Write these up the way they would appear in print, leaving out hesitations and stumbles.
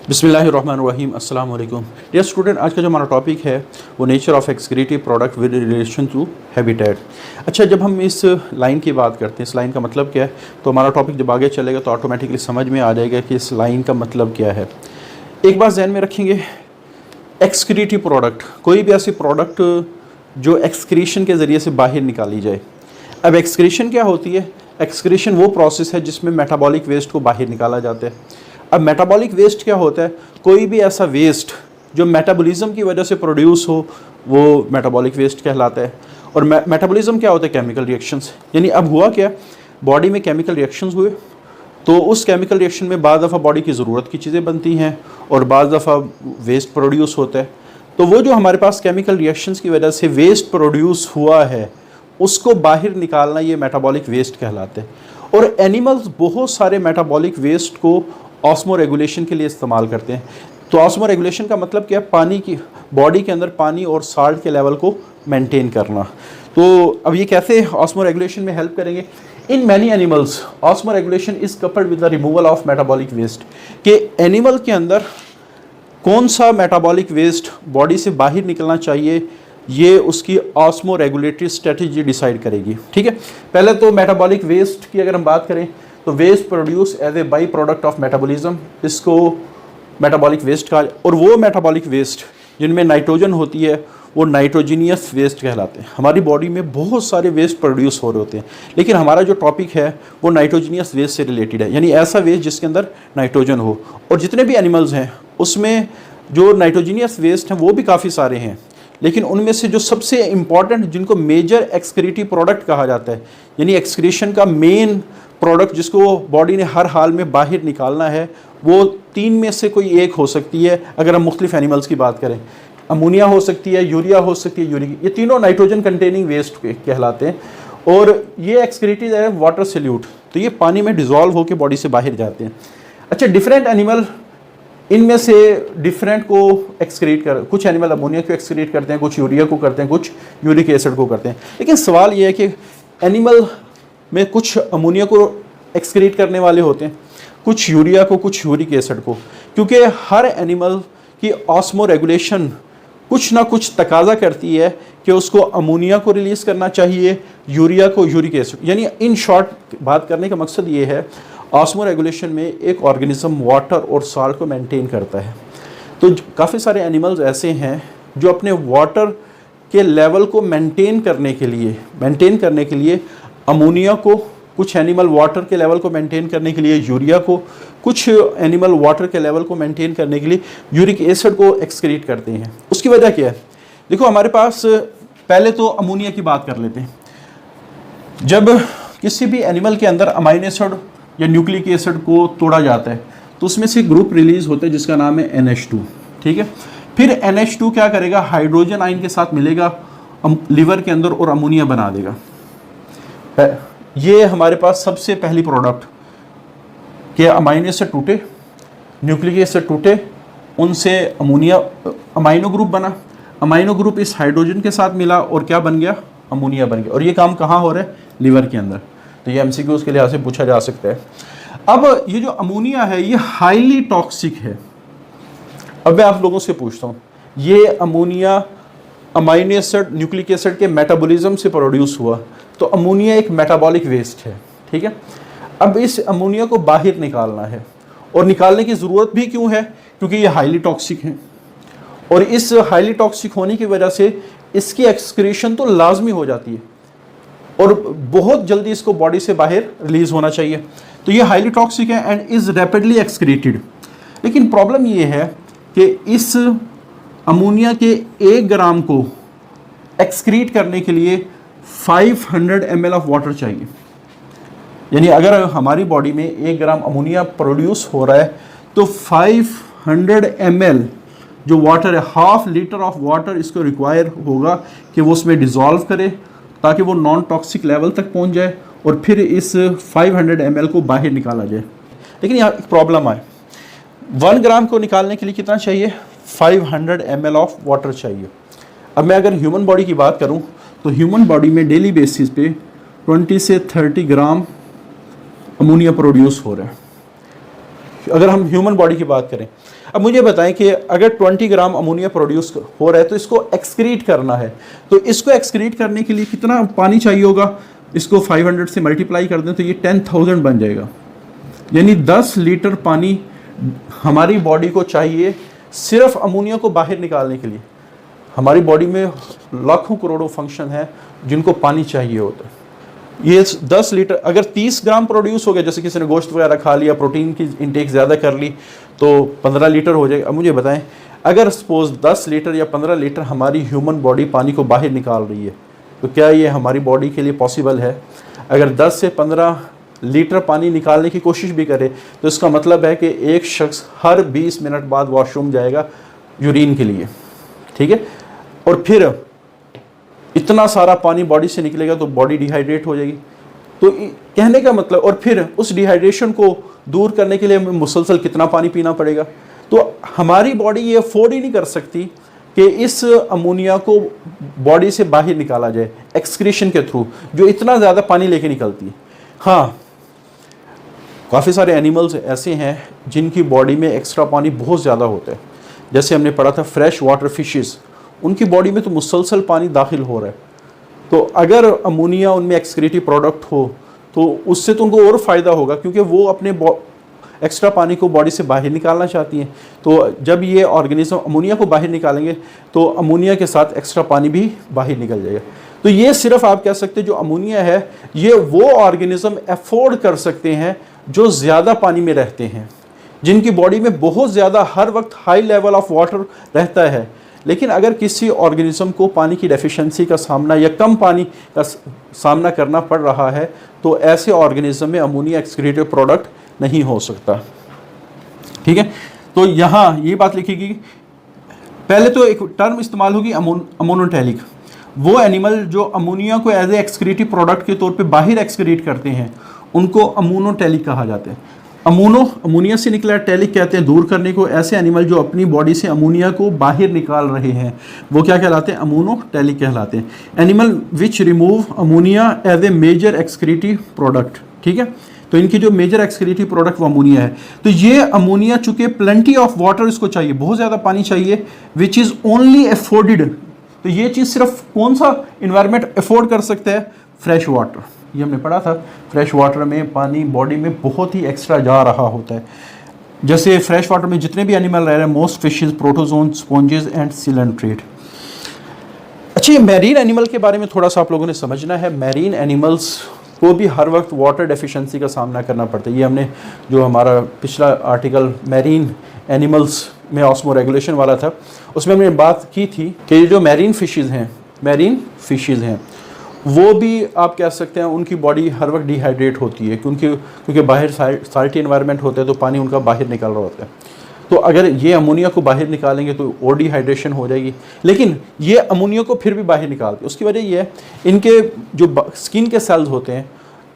बिस्मिल्लाहिर्रहमानिर्रहीम अस्सलाम वालेकुम डियर स्टूडेंट। आज का जो हमारा टॉपिक है वो nature of excretive product with relation to habitat. अच्छा, जब हम इस लाइन की बात करते हैं, इस लाइन का मतलब क्या है, तो हमारा टॉपिक जब आगे चलेगा तो ऑटोमेटिकली समझ में आ जाएगा कि इस लाइन का मतलब क्या है। एक बात ध्यान में रखेंगे, एक्सक्रीटिव प्रोडक्ट कोई भी ऐसी प्रोडक्ट जो एक्सक्रीशन के ज़रिए से बाहर निकाली जाए। अब एक्सक्रीशन क्या होती है? एक्सक्रीशन वो प्रोसेस है जिसमें मेटाबॉलिक वेस्ट को बाहर निकाला जाता है। अब मेटाबॉलिक वेस्ट क्या होता है? कोई भी ऐसा वेस्ट जो मेटाबॉलिज्म की वजह से प्रोड्यूस हो वो मेटाबॉलिक वेस्ट कहलाता है। और मेटाबॉलिज्म क्या होता है? Chemical reactions. यानी अब हुआ क्या, बॉडी में केमिकल रिएक्शंस हुए तो उस केमिकल रिएक्शन में बाद दफ़ा बॉडी की ज़रूरत की चीज़ें बनती हैं और बाद दफ़ा वेस्ट प्रोड्यूस होता है। तो वो जो हमारे पास केमिकल रिएक्शंस की वजह से वेस्ट प्रोड्यूस हुआ है उसको बाहर निकालना, ये मेटाबॉलिक वेस्ट कहलाते हैं। और एनिमल्स बहुत सारे मेटाबॉलिक वेस्ट को ऑस्मो रेगुलेशन के लिए इस्तेमाल करते हैं। तो ऑस्मो रेगुलेशन का मतलब क्या है? पानी की, बॉडी के अंदर पानी और साल्ट के लेवल को मेंटेन करना। तो अब ये कैसे ऑस्मो रेगुलेशन में हेल्प करेंगे? In many animals osmoregulation is coupled with the removal of metabolic waste. कि एनिमल के अंदर कौन सा मेटाबॉलिक वेस्ट बॉडी से बाहर निकलना चाहिए, ये उसकी ऑस्मो रेगुलेटरी स्ट्रेटजी डिसाइड करेगी। ठीक है, पहले तो मेटाबॉलिक वेस्ट की अगर हम बात करें तो waste produce as a by product of metabolism, इसको मेटाबॉलिक वेस्ट कहा। और वो मेटाबॉलिक वेस्ट जिनमें नाइट्रोजन होती है वो नाइट्रोजीनियस वेस्ट कहलाते हैं। हमारी बॉडी में बहुत सारे वेस्ट प्रोड्यूस हो रहे होते हैं, लेकिन हमारा जो टॉपिक है वो नाइट्रोजीनियस वेस्ट से रिलेटेड है, यानी ऐसा वेस्ट जिसके अंदर नाइट्रोजन हो। और जितने भी एनिमल्स हैं उसमें जो नाइट्रोजीनियस वेस्ट हैं वो भी काफ़ी सारे हैं, लेकिन उनमें से जो सबसे इम्पॉर्टेंट, जिनको मेजर एक्सक्रीटिव प्रोडक्ट कहा जाता है, यानी एक्सक्रीशन का मेन प्रोडक्ट जिसको बॉडी ने हर हाल में बाहर निकालना है, वो तीन में से कोई एक हो सकती है। अगर हम मुख्तलिफ एनिमल्स की बात करें, अमोनिया हो सकती है, यूरिया हो सकती है, यूरिक, ये तीनों नाइट्रोजन कंटेनिंग वेस्ट कहलाते हैं। और ये एक्सक्रीटिव है वाटर सॉल्यूट, तो ये पानी में डिजॉल्व होकर बॉडी से बाहर जाते हैं। अच्छा, डिफरेंट एनिमल इनमें से डिफरेंट को एक्सक्रीट कर, कुछ एनिमल अमोनिया को एक्सक्रीट करते हैं, कुछ यूरिया को करते हैं, कुछ यूरिक एसिड को करते हैं। लेकिन सवाल ये है कि एनिमल में कुछ अमोनिया को एक्सक्रीट करने वाले होते हैं, कुछ यूरिया को, कुछ यूरिक एसिड को, क्योंकि हर एनिमल की ऑस्मो रेगुलेशन कुछ ना कुछ तकाजा करती है कि उसको अमोनिया को रिलीज़ करना चाहिए, यूरिया को, यूरिक एसिड। यानी इन शॉर्ट बात करने का मकसद ये है, ऑस्मो रेगुलेशन में एक ऑर्गेनिज्म वाटर और साल्ट को मेंटेन करता है। तो काफ़ी सारे एनिमल्स ऐसे हैं जो अपने वाटर के लेवल को मेंटेन करने के लिए अमोनिया को, कुछ एनिमल वाटर के लेवल को मेंटेन करने के लिए यूरिया को, कुछ एनिमल वाटर के लेवल को मेंटेन करने के लिए यूरिक एसिड को एक्सक्रीट करते हैं। उसकी वजह क्या है? देखो, हमारे पास पहले तो अमोनिया की बात कर लेते हैं। जब किसी भी एनिमल के अंदर अमाइन एसिड या न्यूक्लिक एसिड को तोड़ा जाता है तो उसमें से ग्रुप रिलीज होता है जिसका नाम है NH2। ठीक है, फिर NH2 क्या करेगा? हाइड्रोजन आयन के साथ मिलेगा लिवर के अंदर और अमोनिया बना देगा। ये हमारे पास सबसे पहली प्रोडक्ट कि अमाइनो एसिड टूटे, न्यूक्लिक एसिड टूटे, उनसे अमोनिया, अमाइनो ग्रुप बना, अमाइनो ग्रुप इस हाइड्रोजन के साथ मिला और क्या बन गया? अमोनिया बन गया। और ये काम कहाँ हो रहा है? लिवर के अंदर। तो ये MCQs के लिहाज से पूछा जा सकता है। अब ये जो अमोनिया है ये हाईली टॉक्सिक है। अब मैं आप लोगों से पूछता हूँ, ये ammonia amino acid, nucleic acid के मेटाबॉलिज्म से प्रोड्यूस हुआ, तो अमोनिया एक मेटाबॉलिक वेस्ट है। ठीक है, अब इस अमोनिया को बाहर निकालना है, और निकालने की ज़रूरत भी क्यों है? क्योंकि ये हाईली टॉक्सिक है, और इस हाईली टॉक्सिक होने की वजह से इसकी एक्सक्रीशन तो लाजमी हो जाती है और बहुत जल्दी इसको बॉडी से बाहर रिलीज होना चाहिए। तो ये हाईली टॉक्सिक है एंड इज़ रैपिडली एक्सक्रीटेड। लेकिन प्रॉब्लम ये है कि इस अमोनिया के 1 ग्राम को एक्सक्रीट करने के लिए 500 ml ऑफ वाटर चाहिए। यानी अगर हमारी बॉडी में 1 ग्राम अमोनिया प्रोड्यूस हो रहा है तो 500 ml जो वाटर है, हाफ लीटर ऑफ वाटर इसको रिक्वायर होगा कि वो उसमें डिज़ोल्व करे ताकि वो नॉन टॉक्सिक लेवल तक पहुंच जाए और फिर इस 500 ml को बाहर निकाला जाए। लेकिन यहाँ एक प्रॉब्लम आए, 1 ग्राम को निकालने के लिए कितना चाहिए? 500 ml ऑफ वाटर चाहिए। अब मैं अगर ह्यूमन बॉडी की बात करूं तो ह्यूमन बॉडी में डेली बेसिस पे 20 से 30 ग्राम अमोनिया प्रोड्यूस हो रहा है। अगर हम ह्यूमन बॉडी की बात करें। अब मुझे बताएं कि अगर 20 ग्राम अमोनिया प्रोड्यूस हो रहा है तो इसको एक्सक्रीट करना है, तो इसको एक्सक्रीट करने के लिए कितना पानी चाहिए होगा? इसको 500 से मल्टीप्लाई कर दें तो ये 10,000 बन जाएगा। यानी 10 लीटर पानी हमारी बॉडी को चाहिए सिर्फ अमोनिया को बाहर निकालने के लिए। हमारी बॉडी में लाखों करोड़ों फंक्शन हैं जिनको पानी चाहिए होता है। ये 10 लीटर अगर 30 ग्राम प्रोड्यूस हो गया, जैसे किसी ने गोश्त वगैरह खा लिया, प्रोटीन की इंटेक ज़्यादा कर ली, तो 15 लीटर हो जाएगा। अब मुझे बताएं, अगर सपोज 10 लीटर या 15 लीटर हमारी ह्यूमन बॉडी पानी को बाहर निकाल रही है, तो क्या ये हमारी बॉडी के लिए पॉसिबल है? अगर 10 से 15 लीटर पानी निकालने की कोशिश भी करे तो इसका मतलब है कि एक शख्स हर 20 मिनट बाद वॉशरूम जाएगा यूरिन के लिए, ठीक है। और फिर इतना सारा पानी बॉडी से निकलेगा तो बॉडी डिहाइड्रेट हो जाएगी। तो कहने का मतलब, और फिर उस डिहाइड्रेशन को दूर करने के लिए हमें मुसलसल कितना पानी पीना पड़ेगा। तो हमारी बॉडी ये अफोर्ड ही नहीं कर सकती कि इस अमोनिया को बॉडी से बाहर निकाला जाए एक्सक्रीशन के थ्रू, जो इतना ज़्यादा पानी लेके निकलती है। हाँ, काफ़ी सारे एनिमल्स ऐसे हैं जिनकी बॉडी में एक्स्ट्रा पानी बहुत ज़्यादा होता है। जैसे हमने पढ़ा था फ्रेश वाटर फिशेस, उनकी बॉडी में तो मुसलसल पानी दाखिल हो रहा है। तो अगर अमोनिया उनमें एक्सक्रीटिव प्रोडक्ट हो तो उससे तो उनको और फ़ायदा होगा, क्योंकि वो अपने एक्स्ट्रा पानी को बॉडी से बाहर निकालना चाहती हैं। तो जब ये ऑर्गेनिज्म अमोनिया को बाहर निकालेंगे तो अमोनिया के साथ एक्स्ट्रा पानी भी बाहर निकल जाएगा। तो ये सिर्फ आप कह सकते हैं जो अमोनिया है ये वो ऑर्गेनिज्म अफोर्ड कर सकते हैं जो ज़्यादा पानी में रहते हैं, जिनकी बॉडी में बहुत ज़्यादा हर वक्त हाई लेवल ऑफ वाटर रहता है। लेकिन अगर किसी ऑर्गेनिज्म को पानी की डेफिशिएंसी का सामना या कम पानी का सामना करना पड़ रहा है तो ऐसे ऑर्गेनिज्म में अमोनिया एक्सक्रीटिव प्रोडक्ट नहीं हो सकता, ठीक है। तो यहाँ ये बात लिखिएगी, पहले तो एक टर्म इस्तेमाल होगी अमोनोटैलिक। वो एनिमल जो अमोनिया को एज ए एक्सक्रीटिव प्रोडक्ट के तौर पे बाहर एक्सक्रीट करते हैं उनको अमोनोटैलिक कहा जाता है। अमोनिया से निकला टैलिक कहते हैं दूर करने को। ऐसे एनिमल जो अपनी बॉडी से अमोनिया को बाहर निकाल रहे हैं वो क्या कहलाते हैं? अमोनोटैलिक कहलाते हैं। Animal which remove ammonia as a major excretive product, ठीक है। तो इनकी जो मेजर एक्सक्रीटिव प्रोडक्ट वो अमोनिया है। तो ये अमोनिया चूंकि प्लेंटी ऑफ वाटर इसको चाहिए, बहुत ज़्यादा पानी चाहिए, विच इज़ ओनली अफोर्डेड। तो ये चीज़ सिर्फ कौन सा इन्वायरमेंट अफोर्ड कर सकता है? Fresh water. ये हमने पढ़ा था, फ्रेश वाटर में पानी बॉडी में बहुत ही एक्स्ट्रा जा रहा होता है। जैसे फ्रेश वाटर में जितने भी एनिमल रह रहे हैं, most fishes, protozoan, sponges and coelenterate. अच्छा, ये मैरीन एनिमल के बारे में थोड़ा सा आप लोगों ने समझना है। मैरीन एनिमल्स को भी हर वक्त वाटर डेफिशिएंसी का सामना करना पड़ता है। ये हमने जो हमारा पिछला आर्टिकल मैरीन एनिमल्स में ऑस्मो रेगुलेशन वाला था उसमें हमने बात की थी कि जो मैरीन फिशेस हैं वो भी आप कह सकते हैं उनकी बॉडी हर वक्त डिहाइड्रेट होती है, क्योंकि बाहर साल्टी एनवायरनमेंट होता है तो पानी उनका बाहर निकल रहा होता है। तो अगर ये अमोनिया को बाहर निकालेंगे तो और डिहाइड्रेशन हो जाएगी। लेकिन ये अमोनिया को फिर भी बाहर निकालते हैं। उसकी वजह ये है इनके जो स्किन के सेल्स होते हैं,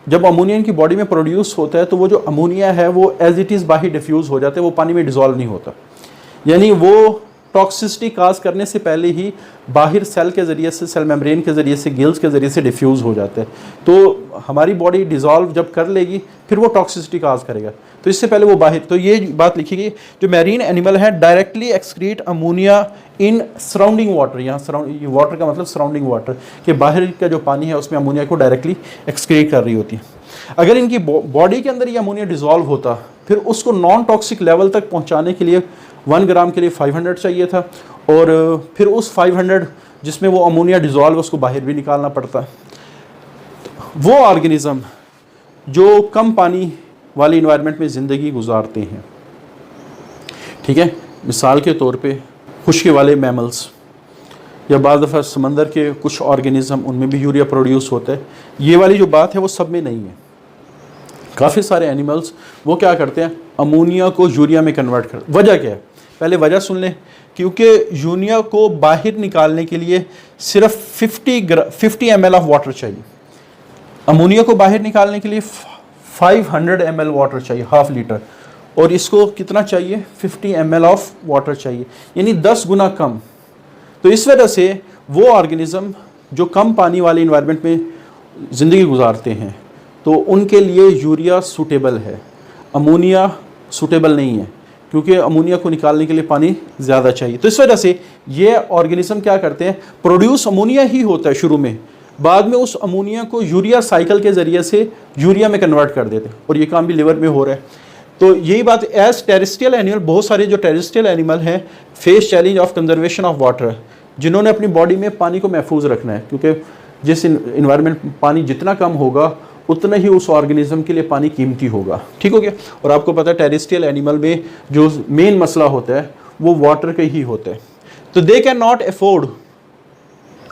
जब अमोनिया इनकी बॉडी में प्रोड्यूस होता है तो वो जो अमोनिया है वो एज इट इज़ बाहर डिफ्यूज़ हो जाता है, वो पानी में डिज़ोल्व नहीं होता। यानी वो टॉक्सिसिटी काज करने से पहले ही बाहर सेल के ज़रिए से, सेल मेम्ब्रेन के ज़रिए से, गिल्स के ज़रिए से डिफ्यूज़ हो जाता है। तो हमारी बॉडी डिज़ोल्व जब कर लेगी फिर वो टॉक्सिसिटी काज करेगा, तो इससे पहले वो बाहर। तो ये बात लिखिएगी, जो मैरीन एनिमल है directly excrete ammonia in surrounding water. यहाँ वाटर का मतलब सराउंडिंग वाटर के बाहर का जो पानी है उसमें अमोनिया को डायरेक्टली एक्सक्रीट कर रही होती है। अगर इनकी बॉडी के अंदर ये अमोनिया डिज़ोल्व होता फिर उसको नॉन टॉक्सिक लेवल तक पहुँचाने के लिए 1 ग्राम के लिए 500 चाहिए था, और फिर उस 500 जिसमें वो अमोनिया डिज़ोल्व उसको बाहर भी निकालना पड़ता। वो ऑर्गेनिज़म जो कम पानी वाले इन्वायरमेंट में ज़िंदगी गुजारते हैं, ठीक है, मिसाल के तौर पे खुश्की वाले मैमल्स या बाद दफ़ा समंदर के कुछ ऑर्गेनिज़म, उनमें भी यूरिया प्रोड्यूस होता है। ये वाली जो बात है वो सब में नहीं है। काफ़ी सारे एनिमल्स वो क्या करते हैं, अमोनिया को यूरिया में कन्वर्ट कर। वजह क्या है? पहले वजह सुन लें। क्योंकि यूरिया को बाहर निकालने के लिए सिर्फ 50 ml ऑफ वाटर चाहिए। अमोनिया को बाहर निकालने के लिए 500 ml वाटर चाहिए, हाफ लीटर, और इसको कितना चाहिए? 50 ml ऑफ वाटर चाहिए, यानी 10 गुना कम। तो इस वजह से वो ऑर्गेनिज़म जो कम पानी वाले इन्वायरमेंट में ज़िंदगी गुजारते हैं तो उनके लिए यूरिया सूटेबल है, अमोनिया सूटेबल नहीं है, क्योंकि अमोनिया को निकालने के लिए पानी ज़्यादा चाहिए। तो इस वजह से ये ऑर्गेनिज्म क्या करते हैं, प्रोड्यूस अमोनिया ही होता है शुरू में, बाद में उस अमोनिया को यूरिया साइकिल के ज़रिए से यूरिया में कन्वर्ट कर देते हैं, और ये काम भी लिवर में हो रहा है। तो यही बात एज टेरेस्ट्रियल एनिमल, बहुत सारे जो टेरेस्ट्रियल एनिमल हैं face challenge of conservation of water, जिन्होंने अपनी बॉडी में पानी को महफूज रखना है, क्योंकि जिस इन्वायरमेंट पानी जितना कम होगा उतना ही उस ऑर्गेनिज्म के लिए पानी कीमती होगा। ठीक हो गया। और आपको पता है टेरेस्ट्रियल एनिमल में जो मेन मसला होता है वो वाटर का ही होता है। तो they can not afford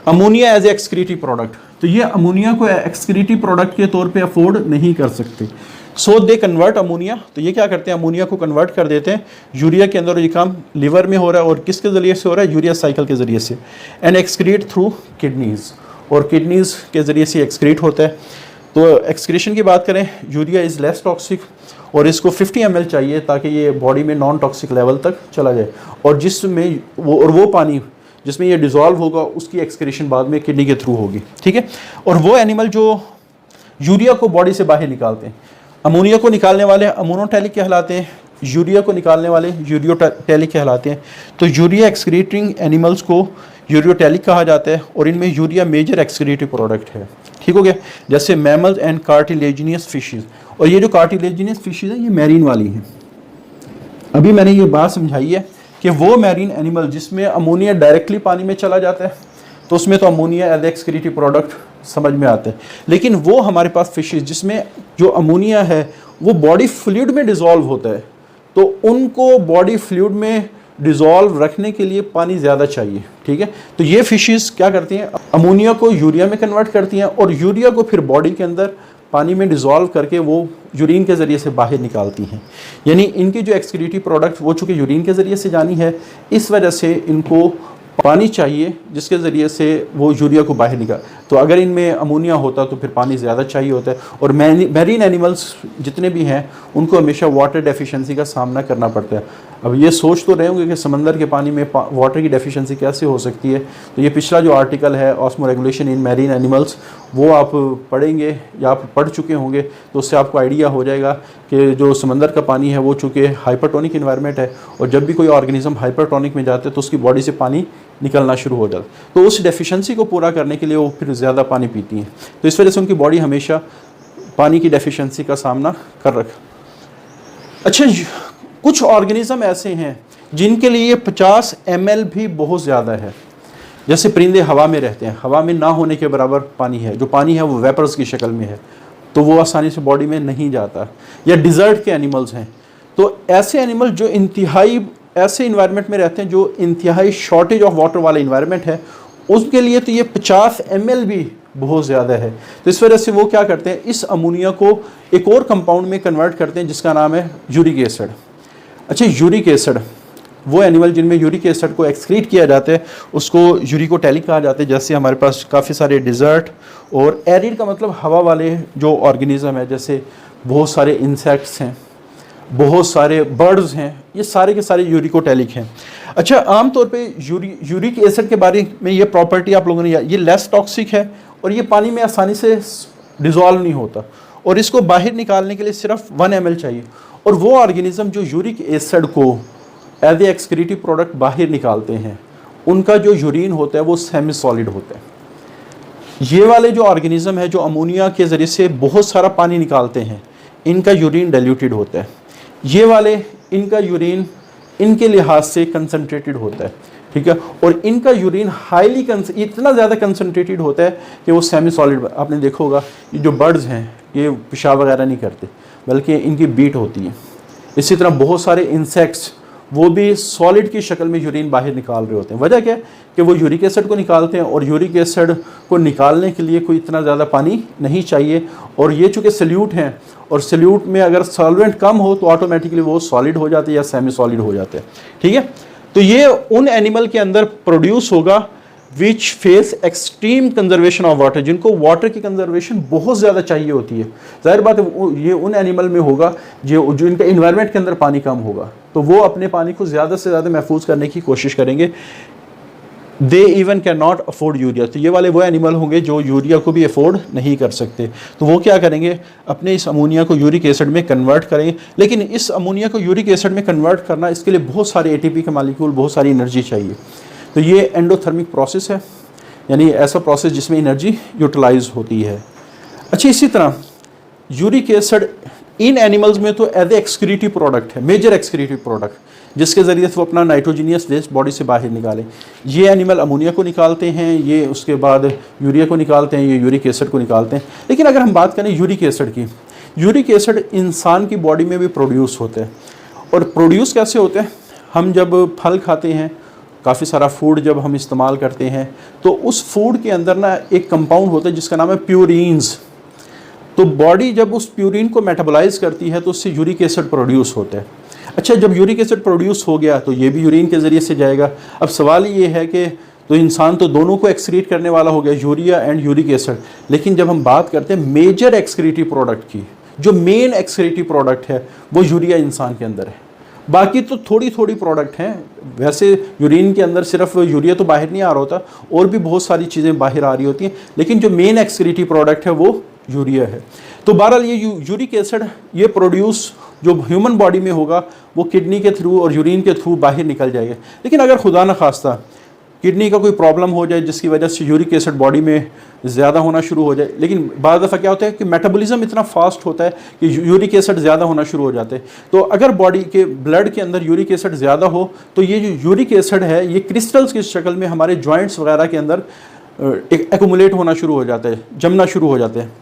ammonia as a excretive product, तो ये अमोनिया को एक्सक्रीटिव प्रोडक्ट के तौर पे अफोर्ड नहीं कर सकते। सो दे कन्वर्ट अमोनिया, तो ये क्या करते हैं, अमोनिया को कन्वर्ट कर देते हैं यूरिया के अंदर, और ये काम लिवर में हो रहा है, और किसके ज़रिए से हो रहा है, यूरिया साइकिल के ज़रिए से, एंड एक्सक्रीट थ्रू किडनीज़, और किडनीज़ के ज़रिए से एक्सक्रीट होता है। तो एक्सक्रीशन की बात करें, यूरिया इज़ लेस टॉक्सिक, और इसको 50 ml चाहिए ताकि ये बॉडी में नॉन टॉक्सिक लेवल तक चला जाए, और जिसमें वो पानी जिसमें ये डिज़ोल्व होगा उसकी एक्सक्रीशन बाद में किडनी के थ्रू होगी। ठीक है। और वो एनिमल जो यूरिया को बॉडी से बाहर निकालते हैं, अमोनिया को निकालने वाले अमोनोटैलिक कहलाते हैं, यूरिया को निकालने वाले यूरियोटैलिक कहलाते हैं। तो यूरिया एक्सक्रीटिंग एनिमल्स को यूरियोटैलिक कहा जाता है, और इनमें यूरिया मेजर एक्सक्रीटिव प्रोडक्ट है। ठीक हो गया। जैसे मैमल्स एंड कार्टिलेजिनियस फिशेस, और ये जो कार्टिलेजिनियस फिशेस हैं ये मैरीन वाली हैं। अभी मैंने ये बात समझाई है कि वो मैरीन एनिमल जिसमें अमोनिया डायरेक्टली पानी में चला जाता है, तो उसमें तो अमोनिया एज एक्सक्रीटिव प्रोडक्ट समझ में आता है, लेकिन वो हमारे पास फिशेस जिसमें जो अमोनिया है वो बॉडी फ्लूइड में डिज़ोल्व होता है, तो उनको बॉडी फ्लूइड में डिज़ोल्व रखने के लिए पानी ज़्यादा चाहिए। ठीक है। तो ये फिशेस क्या करती हैं, अमोनिया को यूरिया में कन्वर्ट करती हैं, और यूरिया को फिर बॉडी के अंदर पानी में डिज़ोल्व करके वो यूरिन के ज़रिए से बाहर निकालती हैं। यानी इनकी जो एक्सक्रीटिव प्रोडक्ट वो चूँकि यूरिन के ज़रिए से जानी है, इस वजह से इनको पानी चाहिए जिसके ज़रिए से वो यूरिया को बाहर निकाल। तो अगर इनमें अमोनिया होता तो फिर पानी ज़्यादा चाहिए होता है। और मैरीन एनिमल्स जितने भी हैं उनको हमेशा वाटर डेफिशिएंसी का सामना करना पड़ता है। अब ये सोच तो रहे होंगे कि समंदर के पानी में वाटर की डेफिशिएंसी कैसे हो सकती है, तो ये पिछला जो आर्टिकल है osmo regulation in marine animals, वो आप पढ़ेंगे या आप पढ़ चुके होंगे, तो उससे आपको आइडिया हो जाएगा कि जो समंदर का पानी है वो चूँकि हाइपरटोनिक इन्वायरमेंट है, और जब भी कोई ऑर्गेनिज्म हाइपरटोनिक में जाते हैं तो उसकी बॉडी से पानी निकलना शुरू हो जाता है। तो उस डेफिशिएंसी को पूरा करने के लिए वो फिर ज़्यादा पानी पीती हैं, तो इस वजह से उनकी बॉडी हमेशा पानी की डेफिशिएंसी का सामना कर रखा। अच्छा, कुछ ऑर्गेनिज्म ऐसे हैं जिनके लिए 50 ml भी बहुत ज़्यादा है। जैसे परिंदे हवा में रहते हैं, हवा में ना होने के बराबर पानी है, जो पानी है वो वेपर्स की शक्ल में है, तो वो आसानी से बॉडी में नहीं जाता। या डिज़र्ट के एनिमल्स हैं, तो ऐसे एनिमल जो इंतहाई ऐसे इन्वायरमेंट में रहते हैं जो इंतहाई शॉर्टेज ऑफ वाटर वाला इन्वायरमेंट है, उसके लिए तो ये 50 ml भी बहुत ज़्यादा है। तो इस वजह से वो क्या करते हैं, इस अमोनिया को एक और कंपाउंड में कन्वर्ट करते हैं जिसका नाम है यूरिक एसिड। अच्छा, यूरिक एसिड, वो एनिमल जिनमें यूरिक एसिड को एक्सक्रीट किया जाता है उसको यूरिकोटैलिक कहा जाता है। जैसे हमारे पास काफ़ी सारे डिज़र्ट, और एरिड का मतलब हवा वाले जो ऑर्गेनिज्म है, जैसे बहुत सारे इंसेक्ट्स हैं, बहुत सारे बर्ड्स हैं, ये सारे के सारे यूरिकोटैलिक हैं। अच्छा, आमतौर पे यूरिक एसिड के बारे में ये प्रॉपर्टी आप लोगों ने, ये लेस टॉक्सिक है और ये पानी में आसानी से डिज़ोल्व नहीं होता, और इसको बाहर निकालने के लिए सिर्फ 1 ml चाहिए। और वो ऑर्गेनिज्म जो यूरिक एसिड को एज ए एक्सक्रीटिव प्रोडक्ट बाहर निकालते हैं, उनका जो यूरिन होता है वो सेमी सॉलिड होता है। ये वाले जो ऑर्गेनिज्म है जो अमोनिया के ज़रिए से बहुत सारा पानी निकालते हैं, इनका यूरिन डाइल्यूटेड होता है। ये वाले, इनका यूरिन इनके लिहाज से कंसनट्रेटेड होता है। ठीक है। और इनका यूरिन हाईली इतना ज़्यादा कंसनट्रेटेड होता है कि वो सेमी सॉलिड। आपने देखा होगा ये जो बर्ड्स हैं ये पेशाब वगैरह नहीं करते, बल्कि इनकी बीट होती है। इसी तरह बहुत सारे इंसेक्ट्स वो भी सॉलिड की शक्ल में यूरिन बाहर निकाल रहे होते हैं। वजह क्या है कि वो यूरिक एसिड को निकालते हैं, और यूरिक एसिड को निकालने के लिए कोई इतना ज़्यादा पानी नहीं चाहिए। और ये चूँकि सल्यूट हैं, और सल्यूट में अगर सॉल्वेंट कम हो तो ऑटोमेटिकली वो सॉलिड हो जाते हैं या सेमी सॉलिड हो जाते हैं। ठीक है। तो ये उन एनिमल के अंदर प्रोड्यूस होगा which face extreme conservation of water, जिनको वाटर की कंजर्वेशन बहुत ज़्यादा चाहिए होती है। जाहिर बात है ये उन एनिमल में होगा जो इनका इन्वायरमेंट के अंदर पानी कम होगा, तो वो अपने पानी को ज़्यादा से ज़्यादा महफूज करने की कोशिश करेंगे। They even can not afford urea. तो ये वाले वो एनिमल होंगे जो यूरिया को भी अफोर्ड नहीं कर सकते। तो वो क्या करेंगे, अपने इस अमोनिया को यूरिक एसिड में कन्वर्ट करेंगे। लेकिन इस अमोनिया को यूरिक एसिड में कन्वर्ट करना, इसके लिए बहुत सारे एटीपी के मालिक्यूल, बहुत सारी एनर्जी चाहिए। तो ये एंडोथर्मिक प्रोसेस है, यानी ऐसा प्रोसेस जिसमें एनर्जी यूटिलाइज होती है। अच्छा, इसी तरह यूरिक एसिड इन एनिमल्स में तो एज ए एक्सक्रीटिव प्रोडक्ट है, मेजर एक्सक्रीटिव प्रोडक्ट, जिसके ज़रिए से वो अपना नाइट्रोजीनियस वेस्ट बॉडी से बाहर निकालें। ये एनिमल अमोनिया को निकालते हैं, ये उसके बाद यूरिया को निकालते हैं, ये यूरिक एसिड को निकालते हैं। लेकिन अगर हम बात करें यूरिक एसिड की, यूरिक एसिड इंसान की बॉडी में भी प्रोड्यूस होते हैं। और प्रोड्यूस कैसे होते हैं, हम जब फल खाते हैं, काफ़ी सारा फूड जब हम इस्तेमाल करते हैं, तो उस फूड के अंदर ना एक कंपाउंड होता है जिसका नाम है प्यूरिन्स। तो बॉडी जब उस प्यूरिन को मेटाबोलाइज करती है तो उससे यूरिक एसिड प्रोड्यूस होता है। अच्छा, जब यूरिक एसिड प्रोड्यूस हो गया तो ये भी यूरिन के ज़रिए से जाएगा। अब सवाल ये है कि तो इंसान तो दोनों को एक्सक्रीट करने वाला हो गया, यूरिया एंड यूरिक एसिड। लेकिन जब हम बात करते हैं मेजर एक्सक्रीटिव प्रोडक्ट की, जो मेन एक्सक्रीटिव प्रोडक्ट है वो यूरिया इंसान के अंदर है। बाकी तो थोड़ी थोड़ी प्रोडक्ट हैं। वैसे यूरिन के अंदर सिर्फ यूरिया तो बाहर नहीं आ रहा होता, और भी बहुत सारी चीज़ें बाहर आ रही होती हैं, लेकिन जो मेन एक्सक्रीटिव प्रोडक्ट है वो यूरिया है। तो बहरहाल ये यूरिक एसिड ये प्रोड्यूस जो ह्यूमन बॉडी में होगा वो किडनी के थ्रू और यूरिन के थ्रू बाहर निकल जाएगा। लेकिन अगर खुदा न खास्ता किडनी का कोई प्रॉब्लम हो जाए जिसकी वजह से यूरिक एसिड बॉडी में ज़्यादा होना शुरू हो जाए, लेकिन बाद दफ़ा क्या होता है कि मेटाबॉलिज्म इतना फास्ट होता है कि यूरिक एसिड ज़्यादा होना शुरू हो जाते हैं। तो अगर बॉडी के ब्लड के अंदर यूरिक एसिड ज़्यादा हो तो ये जो यूरिक एसिड है ये क्रिस्टल्स की शक्ल में हमारे जॉइंट्स वगैरह के अंदर एक्यूमुलेट होना शुरू हो जाता है, जमना शुरू हो जाते हैं,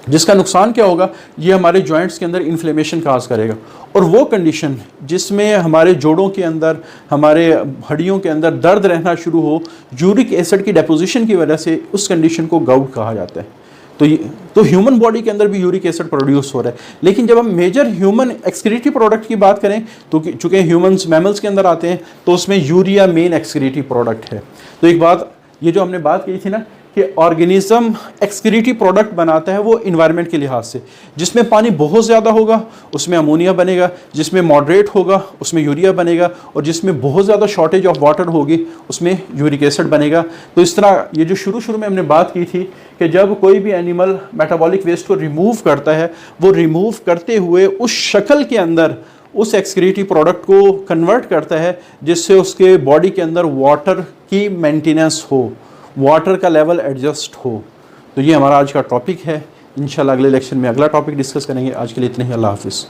जिसका नुकसान क्या होगा, ये हमारे जॉइंट्स के अंदर इन्फ्लेमेशन काज करेगा। और वो कंडीशन जिसमें हमारे जोड़ों के अंदर, हमारे हड्डियों के अंदर दर्द रहना शुरू हो, यूरिक एसिड की डेपोजिशन की वजह से, उस कंडीशन को गाउट कहा जाता है। तो ह्यूमन बॉडी के अंदर भी यूरिक एसिड प्रोड्यूस हो रहा है। लेकिन जब हम मेजर ह्यूमन एक्सक्रीटिव प्रोडक्ट की बात करें तो चूँकि ह्यूमन्स मैमल्स के अंदर आते हैं तो उसमें यूरिया मेन एक्सक्रीटिव प्रोडक्ट है। तो एक बात, ये जो हमने बात की थी ना कि ऑर्गेनिज्म एक्सक्रीटिव प्रोडक्ट बनाता है वो इन्वायरमेंट के लिहाज से, जिसमें पानी बहुत ज़्यादा होगा उसमें अमोनिया बनेगा, जिसमें मॉडरेट होगा उसमें यूरिया बनेगा, और जिसमें बहुत ज़्यादा शॉर्टेज ऑफ वाटर होगी उसमें यूरिक एसिड बनेगा। तो इस तरह ये जो शुरू में हमने बात की थी कि जब कोई भी एनिमल मेटाबॉलिक वेस्ट को रिमूव करता है, वो रिमूव करते हुए उस शक्ल के अंदर उस एक्सक्रीटिव प्रोडक्ट को कन्वर्ट करता है जिससे उसके बॉडी के अंदर वाटर की मेंटेनेंस हो, वाटर का लेवल एडजस्ट हो। तो ये हमारा आज का टॉपिक है। इंशाल्लाह अगले लेक्चर में अगला टॉपिक डिस्कस करेंगे। आज के लिए इतने ही। अल्लाह हाफिज़।